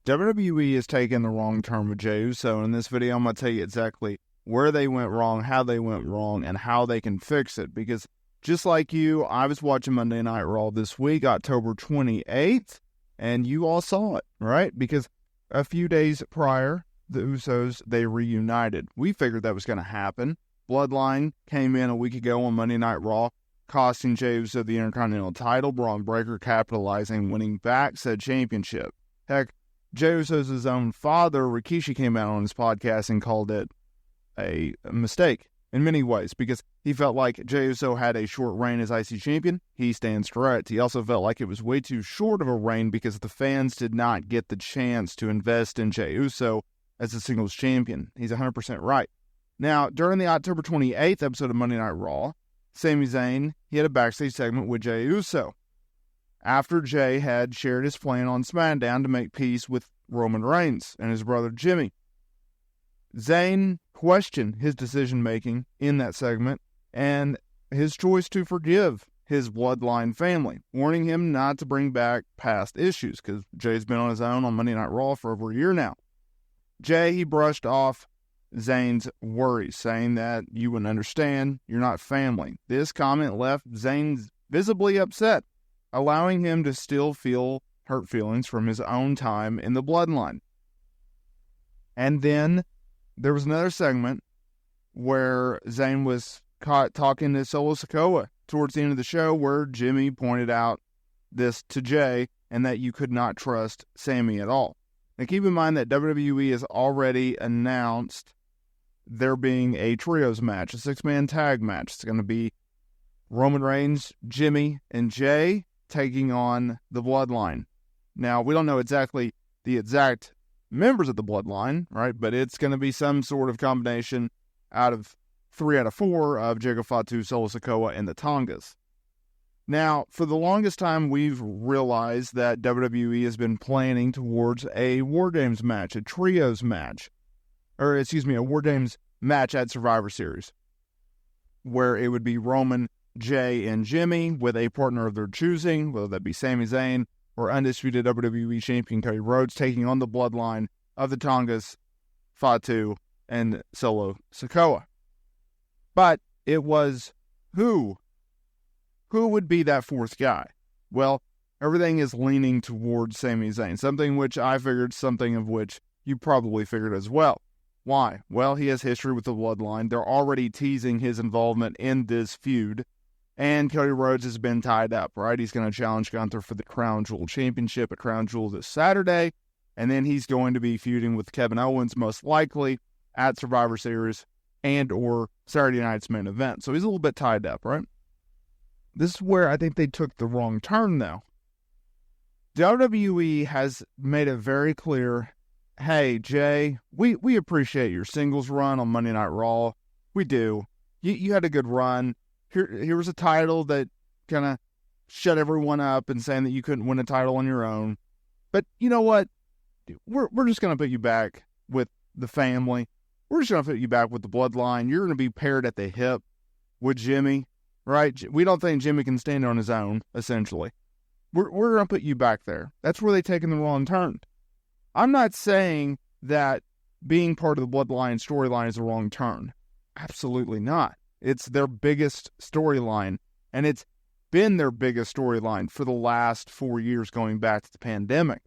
WWE is taking the wrong turn with Jey Uso, and in this video I'm going to tell you exactly where they went wrong, how they went wrong, and how they can fix it. Because just like you, I was watching Monday Night Raw this week, October 28th, and you all saw it, right? Because a few days prior, the Usos, they reunited. We figured that was going to happen. Bloodline came in a week ago on Monday Night Raw, costing Jey Uso the Intercontinental title. Braun Breaker capitalizing, winning back said championship. Heck, Jey Uso's own father, Rikishi, came out on his podcast and called it a mistake in many ways because he felt like Jey Uso had a short reign as IC champion. He stands correct. He also felt like it was way too short of a reign because the fans did not get the chance to invest in Jey Uso as a singles champion. He's 100% right. Now, during the October 28th episode of Monday Night Raw, Sami Zayn, he had a backstage segment with Jey Uso after Jey had shared his plan on SmackDown to make peace with Roman Reigns and his brother Jimmy. Zayn questioned his decision-making in that segment and his choice to forgive his bloodline family, warning him not to bring back past issues because Jey's been on his own on Monday Night Raw for over a year now. Jey, he brushed off Zayn's worries, saying that you wouldn't understand, you're not family. This comment left Zayn visibly upset, allowing him to still feel hurt feelings from his own time in the bloodline. And then there was another segment where Zayn was caught talking to Solo Sikoa towards the end of the show where Jimmy pointed out this to Jey and that you could not trust Sami at all. Now keep in mind that WWE has already announced there being a trios match, a six-man tag match. It's going to be Roman Reigns, Jimmy, and Jey taking on the Bloodline. Now, we don't know exactly the exact members of the Bloodline, right? But it's going to be some sort of combination out of 3 out of 4 of Diego Fatu, Solo Sikoa, and the Tongas. Now, for the longest time, we've realized that WWE has been planning towards a War Games match, a trios match, a War Games match at Survivor Series, where it would be Roman, Jey, and Jimmy with a partner of their choosing, whether that be Sami Zayn or undisputed WWE Champion Cody Rhodes taking on the bloodline of the Tongas, Fatu, and Solo Sikoa. But it was who would be that fourth guy? Well, everything is leaning towards Sami Zayn, something which I figured, something of which you probably figured as well. Why? Well, he has history with the Bloodline. They're already teasing his involvement in this feud. And Cody Rhodes has been tied up, right? He's going to challenge Gunther for the Crown Jewel Championship at Crown Jewel this Saturday. And then he's going to be feuding with Kevin Owens, most likely, at Survivor Series and or Saturday night's main event. So he's a little bit tied up, right? This is where I think they took the wrong turn, though. WWE has made it very clear, hey, Jey, we appreciate your singles run on Monday Night Raw. We do. You had a good run. Here was a title that kind of shut everyone up and saying that you couldn't win a title on your own. But you know what? We're just going to put you back with the family. We're just going to put you back with the bloodline. You're going to be paired at the hip with Jimmy, right? We don't think Jimmy can stand on his own, essentially. We're going to put you back there. That's where they've taken the wrong turn. I'm not saying that being part of the bloodline storyline is a wrong turn. Absolutely not. It's their biggest storyline, and it's been their biggest storyline for the last 4 years going back to the pandemic.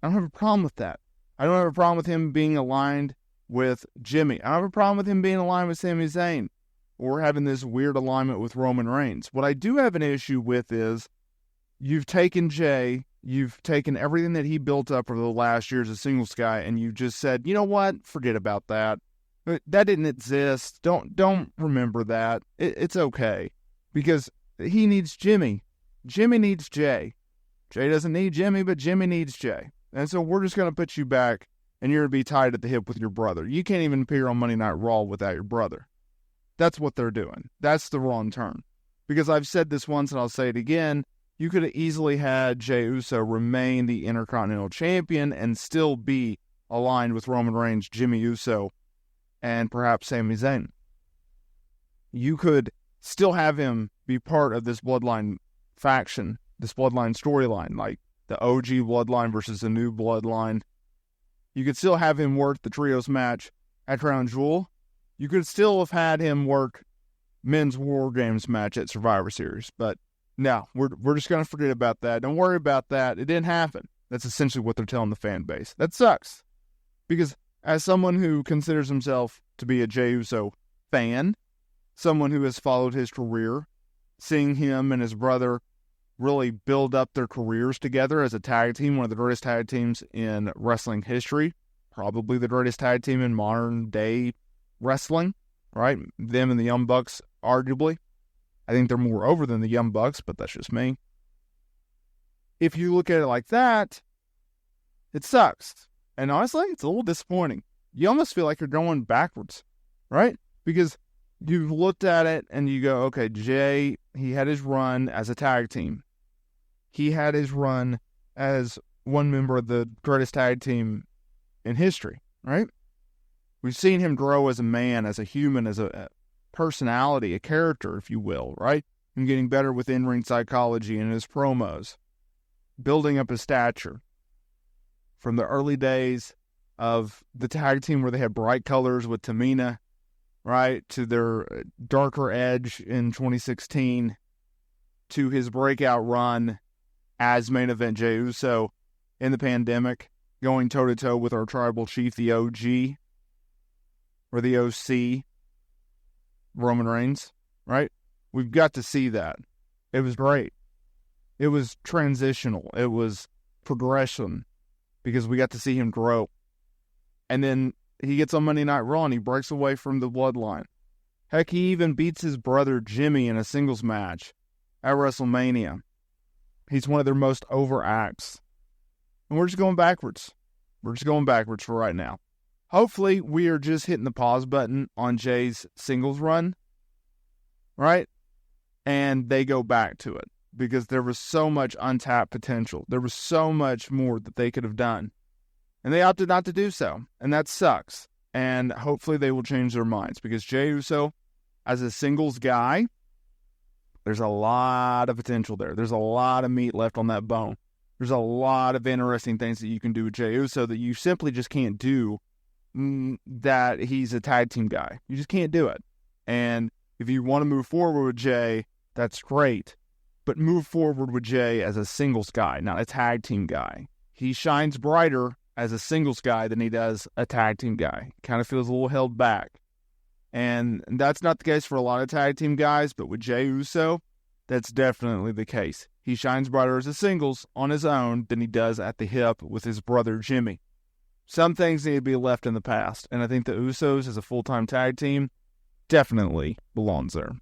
I don't have a problem with that. I don't have a problem with him being aligned with Jimmy. I don't have a problem with him being aligned with Sami Zayn or having this weird alignment with Roman Reigns. What I do have an issue with is you've taken Jey, you've taken everything that he built up over the last year as a singles guy, and you just said, you know what, forget about that. That didn't exist. Don't remember that. It's okay. Because he needs Jimmy. Jimmy needs Jey. Jey doesn't need Jimmy, but Jimmy needs Jey. And so we're just going to put you back, and you're going to be tied at the hip with your brother. You can't even appear on Monday Night Raw without your brother. That's what they're doing. That's the wrong turn. Because I've said this once, and I'll say it again, you could have easily had Jey Uso remain the Intercontinental Champion and still be aligned with Roman Reigns, Jimmy Uso, and perhaps Sami Zayn. You could still have him be part of this bloodline faction, this bloodline storyline, like the OG bloodline versus the new bloodline, You could still have him work the trios match at Crown Jewel. You could still have had him work men's War Games match at Survivor Series. But no, we're just going to forget about that. Don't worry about that. It didn't happen. That's essentially what they're telling the fan base. That sucks. Because as someone who considers himself to be a Jey Uso fan, someone who has followed his career, seeing him and his brother really build up their careers together as a tag team, one of the greatest tag teams in wrestling history, probably the greatest tag team in modern day wrestling, right? Them and the Young Bucks, arguably. I think they're more over than the Young Bucks, but that's just me. If you look at it like that, it sucks. And honestly, it's a little disappointing. You almost feel like you're going backwards, right? Because you've looked at it and you go, okay, Jey, he had his run as a tag team. He had his run as one member of the greatest tag team in history, right? We've seen him grow as a man, as a human, as a personality, a character, if you will, right? And getting better with in-ring psychology and his promos, building up his stature. From the early days of the tag team where they had bright colors with Tamina, right, to their darker edge in 2016, to his breakout run as main event Jey Uso in the pandemic, going toe-to-toe with our tribal chief, the OG, or the OC, Roman Reigns, right? We've got to see that. It was great. It was transitional. It was progression, because we got to see him grow. And then he gets on Monday Night Raw and he breaks away from the bloodline. Heck, he even beats his brother Jimmy in a singles match at WrestleMania. He's one of their most over acts. And we're just going backwards. We're just going backwards for right now. Hopefully, we are just hitting the pause button on Jey's singles run, right? And they go back to it, because there was so much untapped potential. There was so much more that they could have done. And they opted not to do so. And that sucks. And hopefully they will change their minds, because Jey Uso, as a singles guy, there's a lot of potential there. There's a lot of meat left on that bone. There's a lot of interesting things that you can do with Jey Uso that you simply just can't do that he's a tag team guy. You just can't do it. And if you want to move forward with Jey, that's great. But move forward with Jey as a singles guy, not a tag team guy. He shines brighter as a singles guy than he does a tag team guy. Kind of feels a little held back. And that's not the case for a lot of tag team guys, but with Jey Uso, that's definitely the case. He shines brighter as a singles on his own than he does at the hip with his brother Jimmy. Some things need to be left in the past, and I think the Usos as a full-time tag team definitely belongs there.